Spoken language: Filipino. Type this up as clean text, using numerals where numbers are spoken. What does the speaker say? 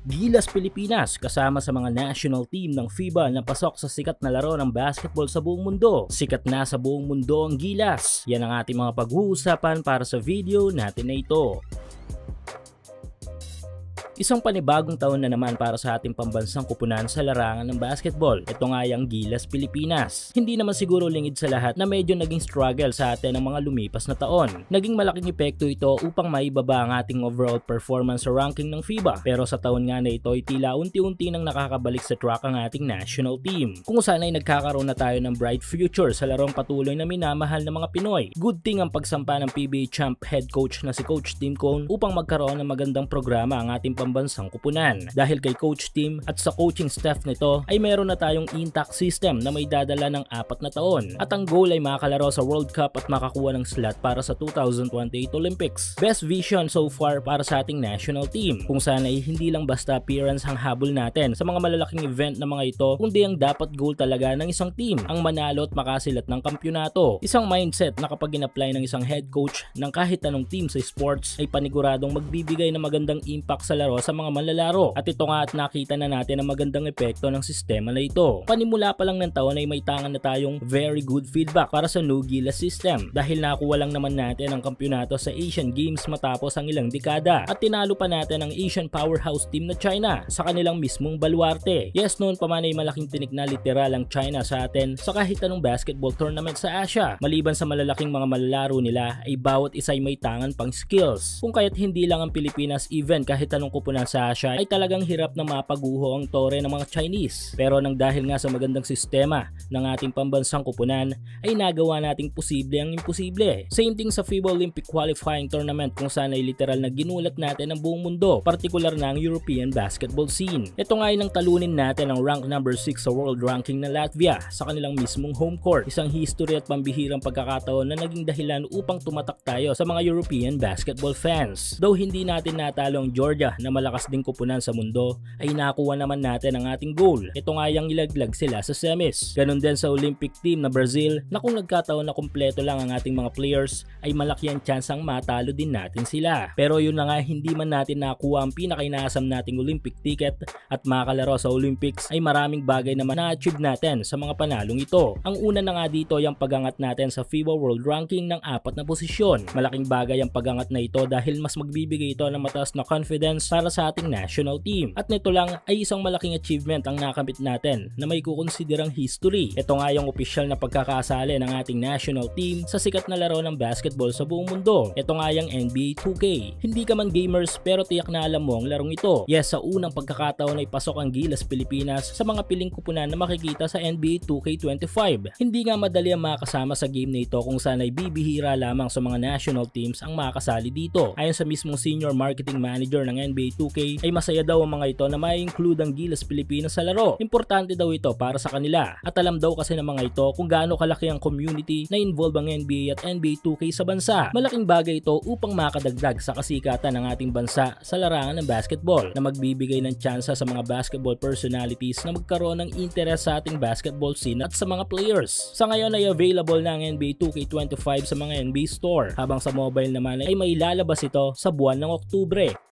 Gilas Pilipinas kasama sa mga national team ng FIBA na pasok sa sikat na laro ng basketball sa buong mundo. Sikat na sa buong mundo ang Gilas. Yan ang ating mga pag-uusapan para sa video natin na ito. Isang panibagong taon na naman para sa ating pambansang kupunan sa larangan ng basketball. Ito nga yung Gilas Pilipinas. Hindi naman siguro lingid sa lahat na medyo naging struggle sa atin ang mga lumipas na taon. Naging malaking epekto ito upang maibaba ang ating overall performance sa ranking ng FIBA. Pero sa taon nga na ito ay tila unti-unti nang nakakabalik sa track ang ating national team. Kung saan ay nagkakaroon na tayo ng bright future sa larong patuloy na minamahal ng mga Pinoy. Good thing ang pagsampa ng PBA champ head coach na si Coach Tim Cone upang magkaroon ng magandang programa ang ating pambansang kupunan. Dahil kay Coach Tim at sa coaching staff nito ay meron na tayong intact system na may dadala ng 4 na taon. At ang goal ay makakalaro sa World Cup at makakuha ng slot para sa 2028 Olympics. Best vision so far para sa ating national team. Kung saan ay hindi lang basta appearance ang habol natin sa mga malalaking event na mga ito, kundi ang dapat goal talaga ng isang team ang manalo at makasilat ng kampyonato. Isang mindset na kapag in-apply ng isang head coach ng kahit anong team sa sports ay paniguradong magbibigay ng magandang impact sa laro sa mga manlalaro. At ito nga at nakita na natin ang magandang epekto ng sistema na ito. Panimula pa lang ng taon ay may tangan na tayong very good feedback para sa new Gilas system dahil nakuha lang naman natin ang kampyonato sa Asian Games matapos ang ilang dekada at tinalo pa natin ang Asian powerhouse team na China sa kanilang mismong baluarte. Yes, noon pa man ay malaking tinik na literal ang China sa atin sa kahit anong basketball tournament sa Asia. Maliban sa malalaking mga malalaro nila ay bawat isa ay may tangan pang skills. Kung kaya't hindi lang ang Pilipinas even kahit anong kupunan sa Asia ay talagang hirap na mapaguho ang tore ng mga Chinese. Pero nang dahil nga sa magandang sistema ng ating pambansang kupunan ay nagawa nating posible ang imposible. Same thing sa FIBA Olympic qualifying tournament kung saan ay literal na ginulat natin ang buong mundo, partikular na ang European basketball scene. Ito nga ay nang talunin natin ang rank number 6 sa world ranking na Latvia sa kanilang mismong home court. Isang history at pambihirang pagkakataon na naging dahilan upang tumatak tayo sa mga European basketball fans. Though hindi natin natalo ang Georgia na malakas ding kupunan sa mundo, ay nakuha naman natin ang ating goal. Ito nga yung ilaglag sila sa semis. Ganon din sa Olympic team na Brazil na kung nagkataon na kumpleto lang ang ating mga players ay malaki ang chance ang matalo din natin sila. Pero yun na nga, hindi man natin nakuha ang pinakainaasam nating Olympic ticket at makakalaro sa Olympics ay maraming bagay na na-achieve natin sa mga panalong ito. Ang una na nga dito yung pagangat natin sa FIBA World Ranking ng 4 na posisyon. Malaking bagay ang pagangat na ito dahil mas magbibigay ito ng mataas na confidence para sa ating national team. At nito lang ay isang malaking achievement ang nakamit natin na may kukonsiderang history. Ito nga yung opisyal na pagkakasali ng ating national team sa sikat na laro ng basketball sa buong mundo. Ito nga yung NBA 2K. Hindi ka man gamers pero tiyak na alam mo ang larong ito. Yes, sa unang pagkakataon ay pasok ang Gilas Pilipinas sa mga piling kupunan na makikita sa NBA 2K25. Hindi nga madali ang makasama sa game na ito kung saan ay bibihira lamang sa mga national teams ang makasali dito. Ayon sa mismong senior marketing manager ng NBA 2K ay masaya daw ang mga ito na ma-include ang Gilas Pilipinas sa laro. Importante daw ito para sa kanila. At alam daw kasi ng mga ito kung gaano kalaki ang community na involve ang NBA at NBA 2K sa bansa. Malaking bagay ito upang makadagdag sa kasikatan ng ating bansa sa larangan ng basketball na magbibigay ng tsansa sa mga basketball personalities na magkaroon ng interes sa ating basketball scene at sa mga players. Sa ngayon ay available na ang NBA 2K25 sa mga NBA store habang sa mobile naman ay mailalabas ito sa buwan ng Oktubre.